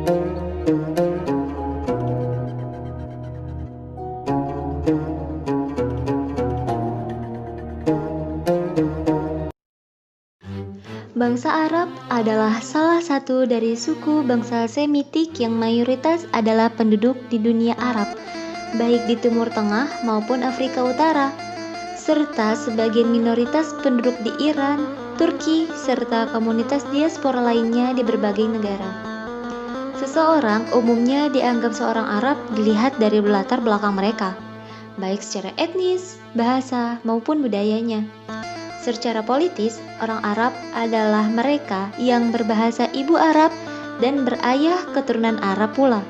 Bangsa Arab adalah salah satu dari suku bangsa Semitik yang mayoritas adalah penduduk di dunia Arab, baik di Timur Tengah maupun Afrika Utara, serta sebagian minoritas penduduk di Iran, Turki, serta komunitas diaspora lainnya di berbagai negara. Seseorang umumnya dianggap seorang Arab dilihat dari latar belakang mereka, baik secara etnis, bahasa, maupun budayanya. Secara politis, orang Arab adalah mereka yang berbahasa ibu Arab dan berayah keturunan Arab pula.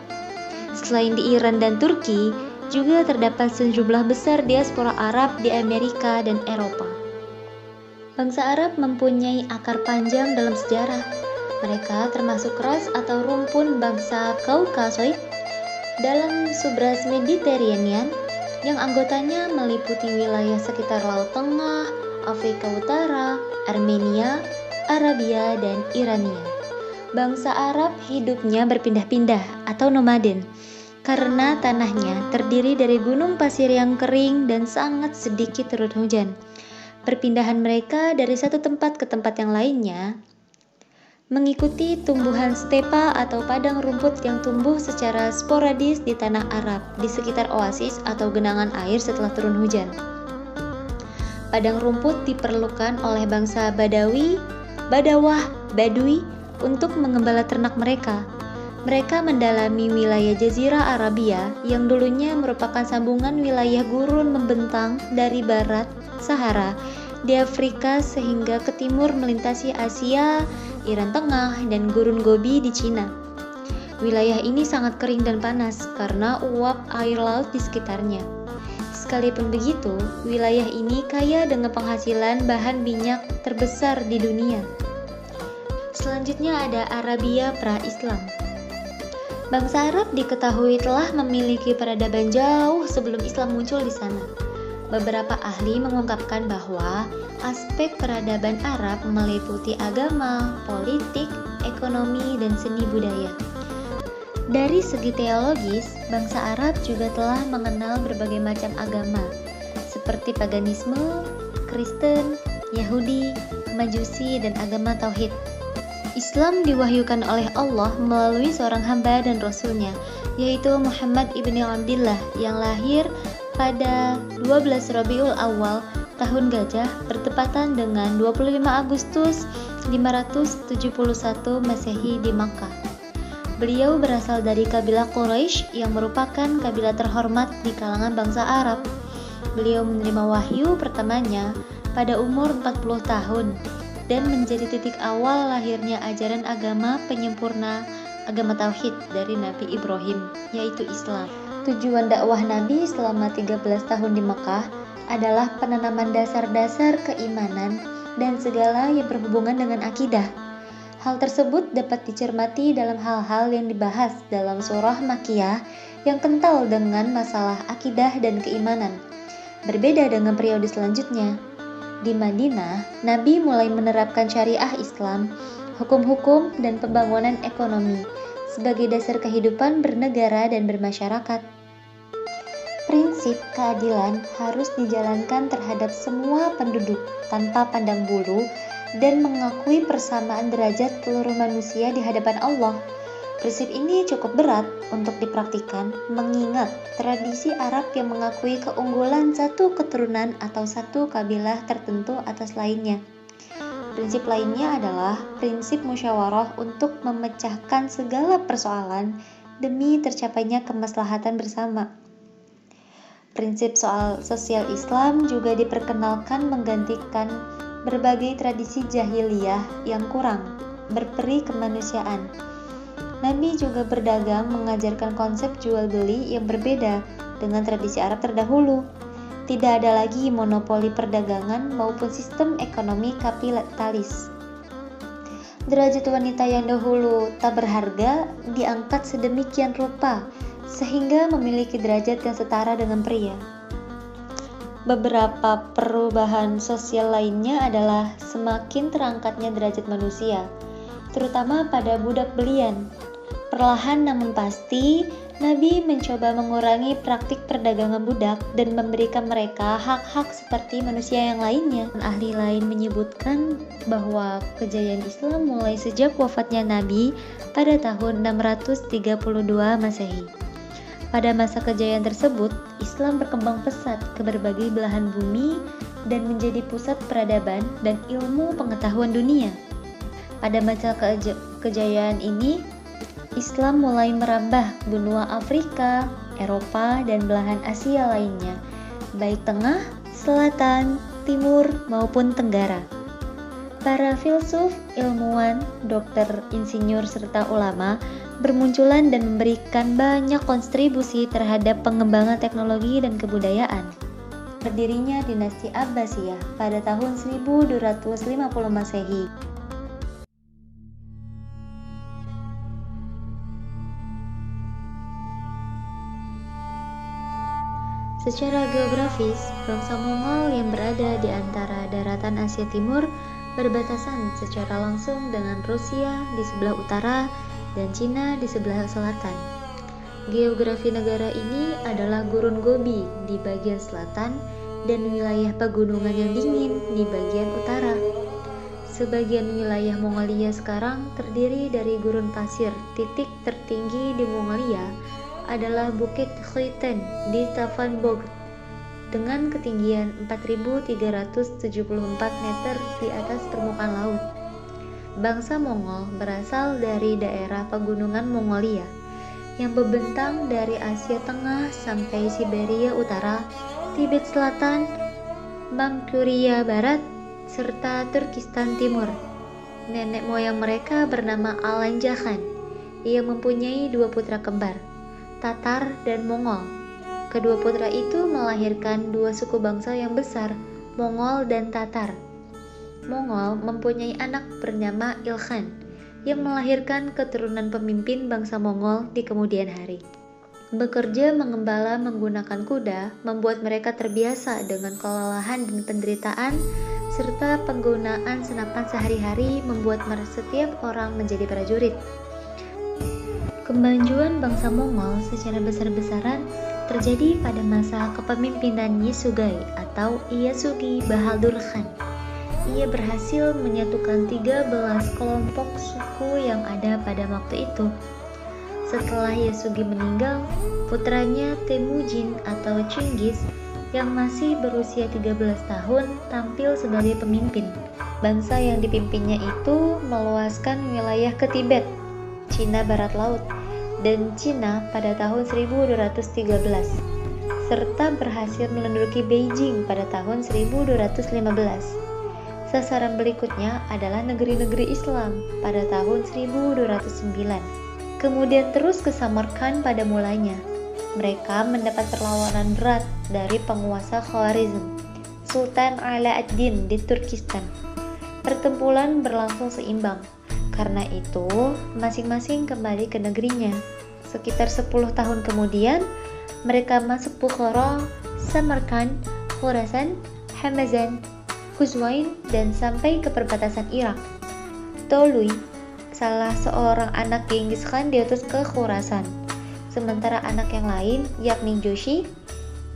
Selain di Iran dan Turki, juga terdapat sejumlah besar diaspora Arab di Amerika dan Eropa. Bangsa Arab mempunyai akar panjang dalam sejarah. Mereka termasuk ras atau rumpun bangsa Kaukasoid dalam subras Mediterranean yang anggotanya meliputi wilayah sekitar Laut Tengah, Afrika Utara, Armenia, Arabia, dan Irania. Bangsa Arab hidupnya berpindah-pindah atau nomaden karena tanahnya terdiri dari gunung pasir yang kering dan sangat sedikit turun hujan. Perpindahan mereka dari satu tempat ke tempat yang lainnya mengikuti tumbuhan stepa atau padang rumput yang tumbuh secara sporadis di tanah Arab di sekitar oasis atau genangan air setelah turun hujan. Padang rumput diperlukan oleh bangsa Badui untuk mengembala ternak mereka. Mereka mendalami wilayah Jazirah Arabia yang dulunya merupakan sambungan wilayah gurun membentang dari barat Sahara di Afrika sehingga ke timur melintasi Asia, Iran Tengah, dan gurun Gobi di Cina. Wilayah ini sangat kering dan panas karena uap air laut di sekitarnya. Sekalipun begitu, wilayah ini kaya dengan penghasilan bahan minyak terbesar di dunia. Selanjutnya ada Arabia pra-Islam. Bangsa Arab diketahui telah memiliki peradaban jauh sebelum Islam muncul di sana. Beberapa ahli mengungkapkan bahwa aspek peradaban Arab meliputi agama, politik, ekonomi, dan seni budaya. Dari segi teologis, bangsa Arab juga telah mengenal berbagai macam agama, seperti paganisme, Kristen, Yahudi, Majusi, dan agama Tauhid. Islam diwahyukan oleh Allah melalui seorang hamba dan Rasulnya, yaitu Muhammad ibni Abdillah yang lahir pada 12 Rabiul Awal tahun Gajah bertepatan dengan 25 Agustus 571 Masehi di Makkah. Beliau berasal dari kabilah Quraisy yang merupakan kabilah terhormat di kalangan bangsa Arab. Beliau menerima wahyu pertamanya pada umur 40 tahun dan menjadi titik awal lahirnya ajaran agama penyempurna agama Tauhid dari Nabi Ibrahim, yaitu Islam. Tujuan dakwah Nabi selama 13 tahun di Mekah adalah penanaman dasar-dasar keimanan dan segala yang berhubungan dengan akidah. Hal tersebut dapat dicermati dalam hal-hal yang dibahas dalam surah Makkiyah yang kental dengan masalah akidah dan keimanan. Berbeda dengan periode selanjutnya. Di Madinah, Nabi mulai menerapkan syariah Islam, hukum-hukum, dan pembangunan ekonomi sebagai dasar kehidupan bernegara dan bermasyarakat. Prinsip keadilan harus dijalankan terhadap semua penduduk tanpa pandang bulu dan mengakui persamaan derajat seluruh manusia di hadapan Allah. Prinsip ini cukup berat untuk dipraktikkan mengingat tradisi Arab yang mengakui keunggulan satu keturunan atau satu kabilah tertentu atas lainnya. Prinsip lainnya adalah prinsip musyawarah untuk memecahkan segala persoalan demi tercapainya kemaslahatan bersama. Prinsip soal sosial Islam juga diperkenalkan menggantikan berbagai tradisi jahiliyah yang kurang berperi kemanusiaan. Nabi juga berdagang mengajarkan konsep jual beli yang berbeda dengan tradisi Arab terdahulu. Tidak ada lagi monopoli perdagangan maupun sistem ekonomi kapitalis. Derajat wanita yang dahulu tak berharga diangkat sedemikian rupa sehingga memiliki derajat yang setara dengan pria. Beberapa perubahan sosial lainnya adalah semakin terangkatnya derajat manusia, terutama pada budak belian. Perlahan namun pasti, Nabi mencoba mengurangi praktik perdagangan budak dan memberikan mereka hak-hak seperti manusia yang lainnya. Ahli lain menyebutkan bahwa kejayaan Islam mulai sejak wafatnya Nabi pada tahun 632 Masehi. Pada masa kejayaan tersebut, Islam berkembang pesat ke berbagai belahan bumi dan menjadi pusat peradaban dan ilmu pengetahuan dunia. Pada masa kejayaan ini, Islam mulai merambah benua Afrika, Eropa, dan belahan Asia lainnya, baik tengah, selatan, timur, maupun tenggara. Para filsuf, ilmuwan, dokter, insinyur, serta ulama bermunculan dan memberikan banyak kontribusi terhadap pengembangan teknologi dan kebudayaan. Berdirinya dinasti Abbasiyah pada tahun 1250 Masehi. Secara geografis, bangsa Mongol yang berada di antara daratan Asia Timur berbatasan secara langsung dengan Rusia di sebelah utara dan Cina di sebelah selatan. Geografi negara ini adalah Gurun Gobi di bagian selatan dan wilayah pegunungan yang dingin di bagian utara. Sebagian wilayah Mongolia sekarang terdiri dari gurun pasir. Titik tertinggi di Mongolia adalah Bukit Khiten di Tavanbog dengan ketinggian 4.374 meter di atas permukaan laut. Bangsa Mongol berasal dari daerah pegunungan Mongolia yang membentang dari Asia Tengah sampai Siberia Utara, Tibet Selatan, Mangkuria Barat, serta Turkistan Timur. Nenek moyang mereka bernama Alanja Khan. Ia mempunyai dua putra kembar, Tatar dan Mongol. Kedua putra itu melahirkan dua suku bangsa yang besar, Mongol dan Tatar. Mongol mempunyai anak bernama Ilkhan yang melahirkan keturunan pemimpin bangsa Mongol di kemudian hari. Bekerja mengembala menggunakan kuda membuat mereka terbiasa dengan kelelahan dan penderitaan, serta penggunaan senapan sehari-hari membuat setiap orang menjadi prajurit. Kemajuan bangsa Mongol secara besar-besaran terjadi pada masa kepemimpinan Yesugei atau Iyasugi Bahadur Khan. Ia berhasil menyatukan 13 kelompok suku yang ada pada waktu itu. Setelah Yasugi meninggal, putranya Temujin atau Chinggis yang masih berusia 13 tahun tampil sebagai pemimpin. Bangsa yang dipimpinnya itu meluaskan wilayah ke Tibet, Cina Barat Laut, dan Cina pada tahun 1213, serta berhasil menduduki Beijing pada tahun 1215. Sasaran berikutnya adalah negeri-negeri Islam pada tahun 1209. Kemudian terus ke Samarkand pada mulanya. Mereka mendapat perlawanan berat dari penguasa Khwarizm, Sultan Ala ad-Din di Turkistan. Pertempuran berlangsung seimbang. Karena itu, masing-masing kembali ke negerinya. Sekitar 10 tahun kemudian, mereka masuk Bukhara, Samarkand, Khorasan, Hamazan, Quzwain, dan sampai ke perbatasan Irak. Tolui, salah seorang anak Genghis Khan, diutus ke Khorasan. Sementara anak yang lain, yakni Joshi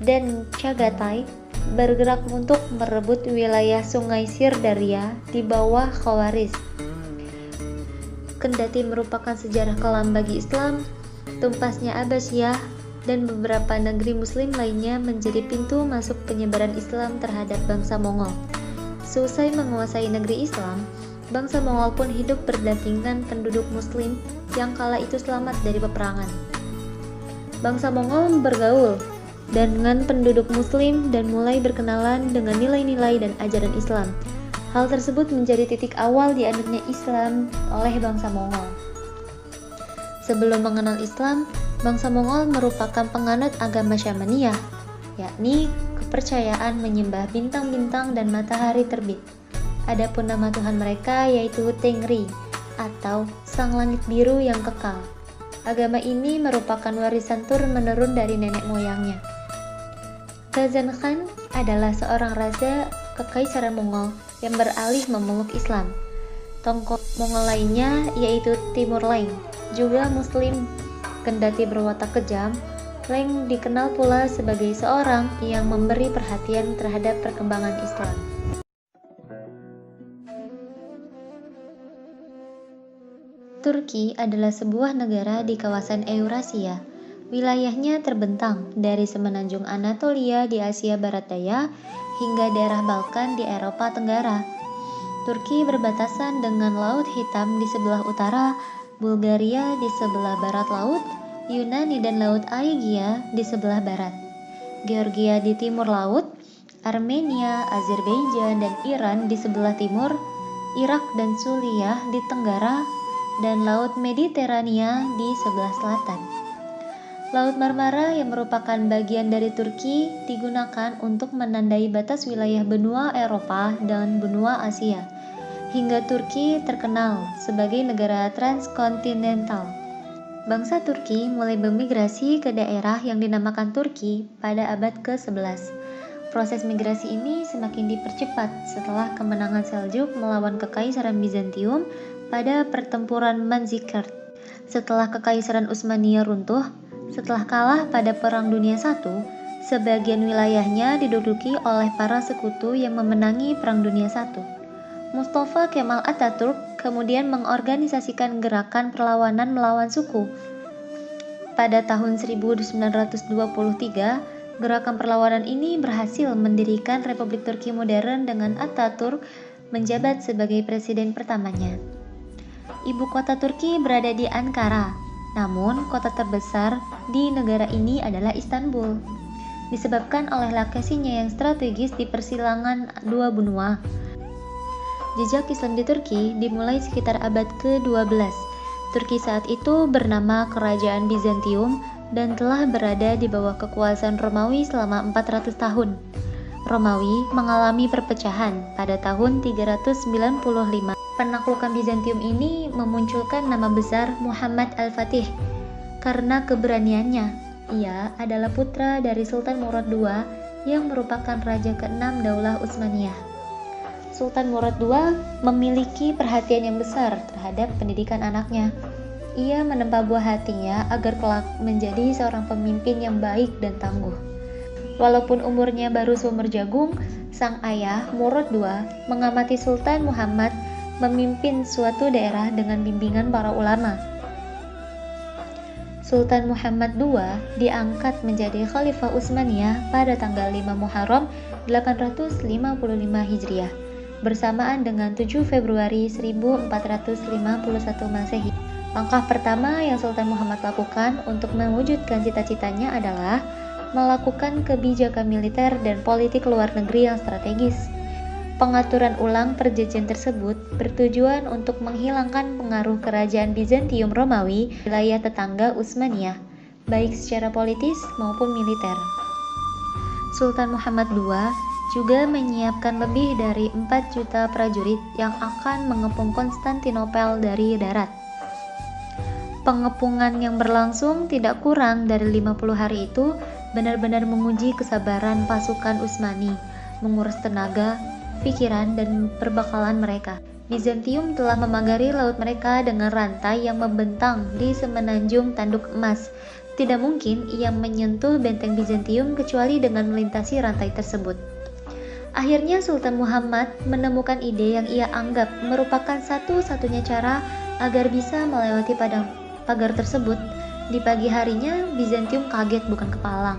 dan Chagatai, bergerak untuk merebut wilayah Sungai Sirdarya di bawah Khawarizm. Kendati merupakan sejarah kelam bagi Islam, tumpasnya Abbasiyah dan beberapa negeri muslim lainnya menjadi pintu masuk penyebaran Islam terhadap bangsa Mongol. Seusai menguasai negeri Islam, bangsa Mongol pun hidup berdampingan penduduk muslim yang kala itu selamat dari peperangan. Bangsa Mongol bergaul dengan penduduk muslim dan mulai berkenalan dengan nilai-nilai dan ajaran Islam. Hal tersebut menjadi titik awal dianutnya Islam oleh bangsa Mongol. Sebelum mengenal Islam, bangsa Mongol merupakan penganut agama Syamaniyah, yakni kepercayaan menyembah bintang-bintang dan matahari terbit. Adapun nama Tuhan mereka yaitu Tengri atau Sang Langit Biru yang kekal. Agama ini merupakan warisan turun-menurun dari nenek moyangnya. Ghazan Khan adalah seorang raja kekaisaran Mongol yang beralih memeluk Islam. Tokoh Mongol lainnya yaitu Timur Leng juga Muslim. Kendati berwatak kejam, Leng dikenal pula sebagai seorang yang memberi perhatian terhadap perkembangan Islam. Turki adalah sebuah negara di kawasan Eurasia. Wilayahnya terbentang dari semenanjung Anatolia di Asia Barat Daya hingga daerah Balkan di Eropa Tenggara. Turki berbatasan dengan Laut Hitam di sebelah utara, Bulgaria di sebelah barat laut, Yunani dan Laut Aegia di sebelah barat, Georgia di timur laut, Armenia, Azerbaijan, dan Iran di sebelah timur, Irak dan Suriah di tenggara, dan Laut Mediterania di sebelah selatan. Laut Marmara yang merupakan bagian dari Turki digunakan untuk menandai batas wilayah benua Eropa dan benua Asia, hingga Turki terkenal sebagai negara transkontinental. Bangsa Turki mulai bermigrasi ke daerah yang dinamakan Turki pada abad ke-11. Proses migrasi ini semakin dipercepat setelah kemenangan Seljuk melawan Kekaisaran Bizantium pada pertempuran Manzikert. Setelah Kekaisaran Utsmaniyah runtuh, setelah kalah pada Perang Dunia I, sebagian wilayahnya diduduki oleh para sekutu yang memenangi Perang Dunia I. Mustafa Kemal Atatürk kemudian mengorganisasikan gerakan perlawanan melawan suku. Pada tahun 1923, gerakan perlawanan ini berhasil mendirikan Republik Turki modern dengan Atatürk menjabat sebagai presiden pertamanya. Ibu kota Turki berada di Ankara, namun kota terbesar di negara ini adalah Istanbul. Disebabkan oleh lokasinya yang strategis di persilangan dua benua, jejak Islam di Turki dimulai sekitar abad ke-12. Turki saat itu bernama Kerajaan Bizantium dan telah berada di bawah kekuasaan Romawi selama 400 tahun. Romawi mengalami perpecahan pada tahun 395. Penaklukan Bizantium ini memunculkan nama besar Muhammad Al-Fatih karena keberaniannya. Ia adalah putra dari Sultan Murad II yang merupakan raja ke-6 Daulah Utsmaniyah. Sultan Murad II memiliki perhatian yang besar terhadap pendidikan anaknya. Ia menempa buah hatinya agar kelak menjadi seorang pemimpin yang baik dan tangguh. Walaupun umurnya baru seumur jagung, sang ayah Murad II mengamati Sultan Muhammad memimpin suatu daerah dengan bimbingan para ulama. Sultan Muhammad II diangkat menjadi Khalifah Utsmaniyah pada tanggal 5 Muharram 855 Hijriah, bersamaan dengan 7 Februari 1451 Masehi. Langkah pertama yang Sultan Muhammad lakukan untuk mewujudkan cita-citanya adalah melakukan kebijakan militer dan politik luar negeri yang strategis. Pengaturan ulang perjanjian tersebut bertujuan untuk menghilangkan pengaruh kerajaan Bizantium Romawi di wilayah tetangga Utsmaniyah, baik secara politis maupun militer. Sultan Muhammad II juga menyiapkan lebih dari 4 juta prajurit yang akan mengepung Konstantinopel dari darat. Pengepungan yang berlangsung tidak kurang dari 50 hari itu benar-benar menguji kesabaran pasukan Utsmani, menguras tenaga, pikiran, dan perbekalan mereka. Bizantium telah memagari laut mereka dengan rantai yang membentang di semenanjung Tanduk Emas. Tidak mungkin ia menyentuh benteng Bizantium kecuali dengan melintasi rantai tersebut. Akhirnya Sultan Muhammad menemukan ide yang ia anggap merupakan satu-satunya cara agar bisa melewati pagar tersebut. Di pagi harinya, Bizantium kaget bukan kepalang.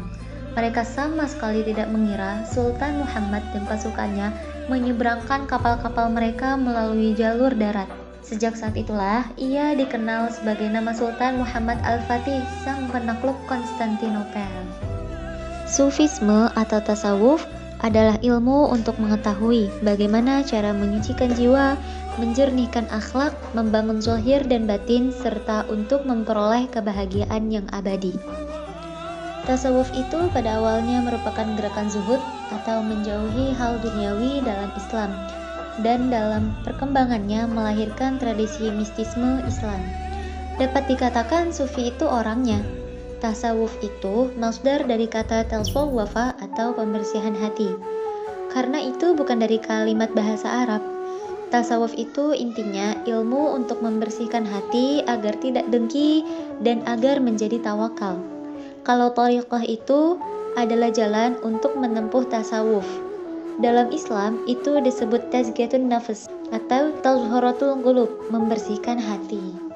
Mereka sama sekali tidak mengira Sultan Muhammad dan pasukannya menyeberangkan kapal-kapal mereka melalui jalur darat. Sejak saat itulah ia dikenal sebagai nama Sultan Muhammad Al-Fatih, sang penakluk Konstantinopel. Sufisme atau tasawuf adalah ilmu untuk mengetahui bagaimana cara menyucikan jiwa, menjernihkan akhlak, membangun zahir dan batin, serta untuk memperoleh kebahagiaan yang abadi. Tasawuf itu pada awalnya merupakan gerakan zuhud atau menjauhi hal duniawi dalam Islam, dan dalam perkembangannya melahirkan tradisi mistisme Islam. Dapat dikatakan sufi itu orangnya. Tasawuf itu masdar dari kata tasawwafa atau pembersihan hati. Karena itu bukan dari kalimat bahasa Arab. Tasawuf itu intinya ilmu untuk membersihkan hati agar tidak dengki dan agar menjadi tawakal. Kalau thariqah itu adalah jalan untuk menempuh tasawuf. Dalam Islam itu disebut tazkiyatun nafs atau tazharatul qulub, membersihkan hati.